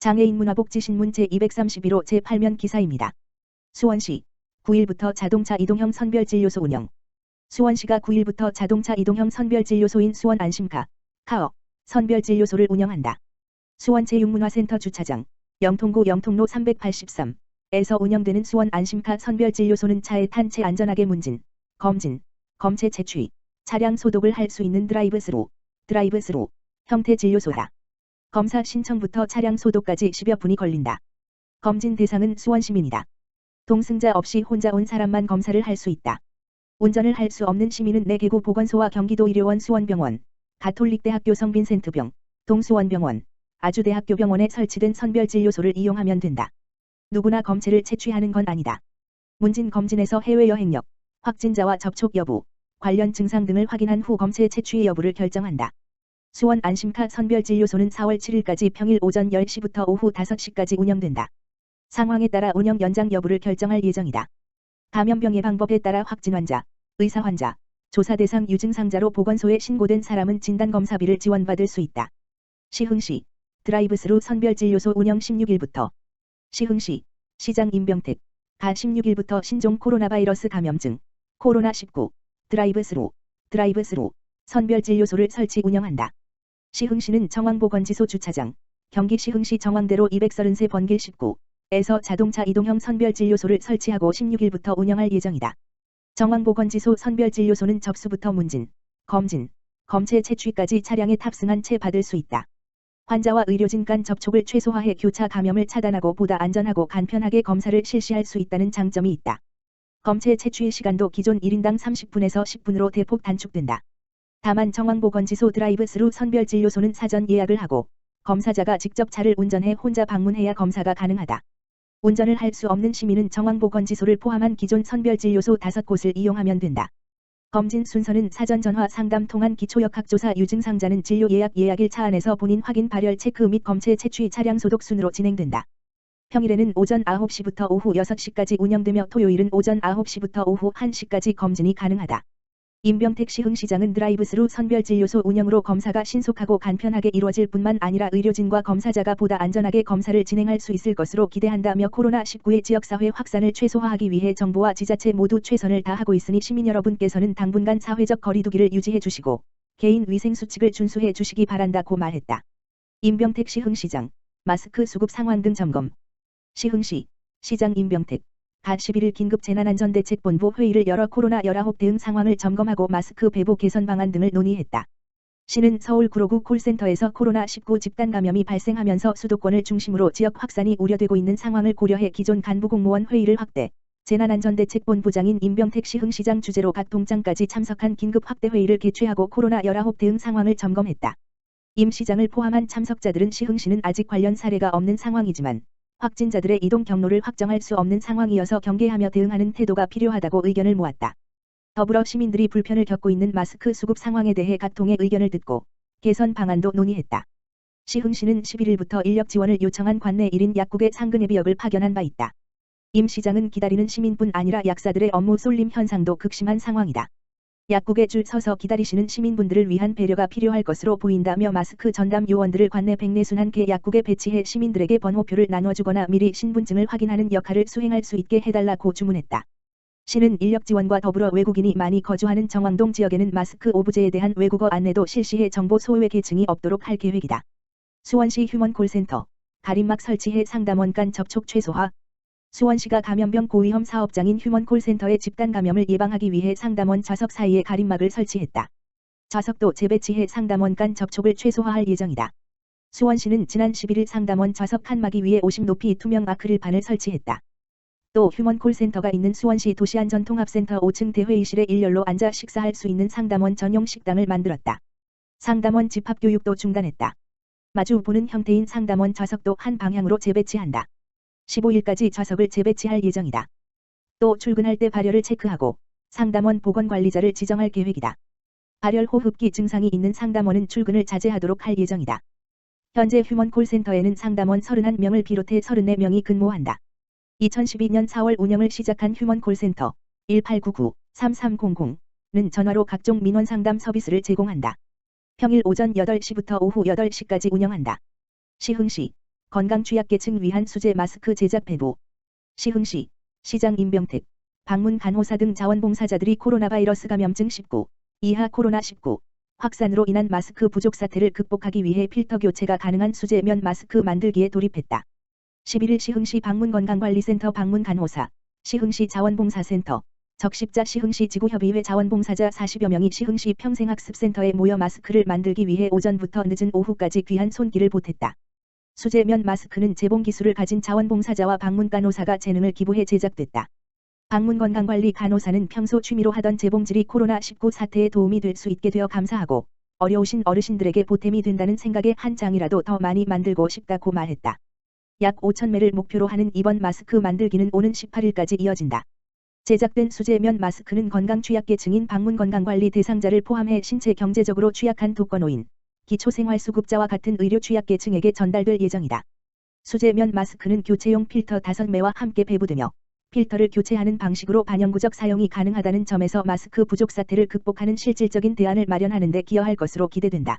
장애인 문화복지신문 제231호 제8면 기사입니다. 수원시 9일부터 자동차 이동형 선별진료소 운영. 수원시가 9일부터 자동차 이동형 선별진료소인 수원 안심카, 카어, 선별진료소를 운영한다. 수원 제6문화센터 주차장, 영통구 영통로 383에서 운영되는 수원 안심카 선별진료소는 차에 탄 채 안전하게 문진, 검진, 검체 채취, 차량 소독을 할 수 있는 드라이브스루 형태 진료소다. 검사 신청부터 차량 소독까지 10여 분이 걸린다. 검진 대상은 수원 시민이다. 동승자 없이 혼자 온 사람만 검사를 할 수 있다. 운전을 할 수 없는 시민은 내개구 보건소와 경기도 의료원 수원병원, 가톨릭대학교 성빈센트병, 동수원병원, 아주대학교 병원에 설치된 선별진료소를 이용하면 된다. 누구나 검체를 채취하는 건 아니다. 문진 검진에서 해외여행력, 확진자와 접촉 여부, 관련 증상 등을 확인한 후 검체 채취 여부를 결정한다. 수원 안심카 선별진료소는 4월 7일까지 평일 오전 10시부터 오후 5시까지 운영된다. 상황에 따라 운영 연장 여부를 결정할 예정이다. 감염병 예방법에 따라 확진 환자, 의사 환자, 조사 대상 유증상자로 보건소에 신고된 사람은 진단검사비를 지원받을 수 있다. 시흥시 드라이브스루 선별진료소 운영 16일부터. 시흥시 시장 임병택 가 16일부터 신종 코로나 바이러스 감염증 코로나19 드라이브스루 선별진료소를 설치 운영한다. 시흥시는 정왕보건지소 주차장, 경기 시흥시 정왕대로 233번길 19에서 자동차 이동형 선별진료소를 설치하고 16일부터 운영할 예정이다. 정왕보건지소 선별진료소는 접수부터 문진, 검진, 검체 채취까지 차량에 탑승한 채 받을 수 있다. 환자와 의료진 간 접촉을 최소화해 교차 감염을 차단하고 보다 안전하고 간편하게 검사를 실시할 수 있다는 장점이 있다. 검체 채취 시간도 기존 1인당 30분에서 10분으로 대폭 단축된다. 다만 정왕보건지소 드라이브스루 선별진료소는 사전 예약을 하고 검사자가 직접 차를 운전해 혼자 방문해야 검사가 가능하다. 운전을 할 수 없는 시민은 정왕보건지소를 포함한 기존 선별진료소 5곳을 이용하면 된다. 검진 순서는 사전 전화 상담 통한 기초역학조사 유증상자는 진료 예약 예약일 차 안에서 본인 확인 발열 체크 및 검체 채취 차량 소독 순으로 진행된다. 평일에는 오전 9시부터 오후 6시까지 운영되며 토요일은 오전 9시부터 오후 1시까지 검진이 가능하다. 임병택 시흥시장은 드라이브스루 선별진료소 운영으로 검사가 신속하고 간편하게 이루어질 뿐만 아니라 의료진과 검사자가 보다 안전하게 검사를 진행할 수 있을 것으로 기대한다며 코로나19의 지역사회 확산을 최소화하기 위해 정부와 지자체 모두 최선을 다하고 있으니 시민 여러분께서는 당분간 사회적 거리두기를 유지해 주시고 개인 위생 수칙을 준수해 주시기 바란다고 말했다. 임병택 시흥시장, 마스크 수급 상황 등 점검. 시흥시 시장 임병택 가 11일 긴급재난안전대책본부 회의를 열어 코로나19 대응 상황을 점검하고 마스크 배부 개선 방안 등을 논의했다. 시는 서울 구로구 콜센터에서 코로나19 집단 감염이 발생하면서 수도권을 중심으로 지역 확산이 우려되고 있는 상황을 고려해 기존 간부 공무원 회의를 확대, 재난안전대책본부장인 임병택 시흥시장 주재로 각 동장까지 참석한 긴급 확대 회의를 개최하고 코로나19 대응 상황을 점검했다. 임 시장을 포함한 참석자들은 시흥시는 아직 관련 사례가 없는 상황이지만 확진자들의 이동 경로를 확정할 수 없는 상황이어서 경계하며 대응하는 태도가 필요하다고 의견을 모았다. 더불어 시민들이 불편을 겪고 있는 마스크 수급 상황에 대해 각통의 의견을 듣고 개선 방안도 논의했다. 시흥시는 11일부터 인력 지원을 요청한 관내 1인 약국에 상근 예비역을 파견한 바 있다. 임 시장은 기다리는 시민뿐 아니라 약사들의 업무 쏠림 현상도 극심한 상황이다. 약국에 줄 서서 기다리시는 시민분들을 위한 배려가 필요할 것으로 보인다며 마스크 전담 요원들을 관내 140개 약국에 배치해 시민들에게 번호표를 나눠주거나 미리 신분증을 확인하는 역할을 수행할 수 있게 해달라고 주문했다. 시는 인력 지원과 더불어 외국인이 많이 거주하는 정왕동 지역에는 마스크 오브제에 대한 외국어 안내도 실시해 정보 소외 계층이 없도록 할 계획이다. 수원시 휴먼 콜센터 가림막 설치해 상담원 간 접촉 최소화. 수원시가 감염병 고위험 사업장인 휴먼 콜센터의 집단 감염을 예방하기 위해 상담원 좌석 사이에 가림막을 설치했다. 좌석도 재배치해 상담원 간 접촉을 최소화할 예정이다. 수원시는 지난 11일 상담원 좌석 칸막이 위에 50 높이 투명 아크릴판을 설치했다. 또 휴먼 콜센터가 있는 수원시 도시안전통합센터 5층 대회의실에 일렬로 앉아 식사할 수 있는 상담원 전용 식당을 만들었다. 상담원 집합교육도 중단했다. 마주 보는 형태인 상담원 좌석도 한 방향으로 재배치한다. 15일까지 좌석을 재배치할 예정이다. 또 출근할 때 발열을 체크하고 상담원 보건관리자를 지정할 계획이다. 발열 호흡기 증상이 있는 상담원은 출근을 자제하도록 할 예정이다. 현재 휴먼 콜센터에는 상담원 31명을 비롯해 34명이 근무한다. 2012년 4월 운영을 시작한 휴먼 콜센터 1899-3300는 전화로 각종 민원 상담 서비스를 제공한다. 평일 오전 8시부터 오후 8시까지 운영한다. 시흥시 건강 취약계층 위한 수제 마스크 제작 배부. 시흥시 시장 임병택, 방문 간호사 등 자원봉사자들이 코로나 바이러스 감염증 19 이하 코로나19 확산으로 인한 마스크 부족 사태를 극복하기 위해 필터 교체가 가능한 수제 면 마스크 만들기에 돌입했다. 11일 시흥시 방문건강관리센터 방문간호사, 시흥시 자원봉사센터, 적십자 시흥시 지구협의회 자원봉사자 40여 명이 시흥시 평생학습센터에 모여 마스크를 만들기 위해 오전부터 늦은 오후까지 귀한 손길을 보탰다. 수제면 마스크는 재봉 기술을 가진 자원봉사자와 방문간호사가 재능을 기부해 제작됐다. 방문건강관리 간호사는 평소 취미로 하던 재봉질이 코로나19 사태에 도움이 될 수 있게 되어 감사하고 어려우신 어르신들에게 보탬이 된다는 생각에 한 장이라도 더 많이 만들고 싶다고 말했다. 약 5,000매를 목표로 하는 이번 마스크 만들기는 오는 18일까지 이어진다. 제작된 수제면 마스크는 건강 취약계층인 방문건강관리 대상자를 포함해 신체 경제적으로 취약한 독거노인, 기초생활수급자와 같은 의료 취약계층에게 전달될 예정이다. 수제면 마스크는 교체용 필터 5매와 함께 배부되며 필터를 교체하는 방식으로 반영구적 사용이 가능하다는 점에서 마스크 부족 사태를 극복하는 실질적인 대안을 마련하는 데 기여할 것으로 기대된다.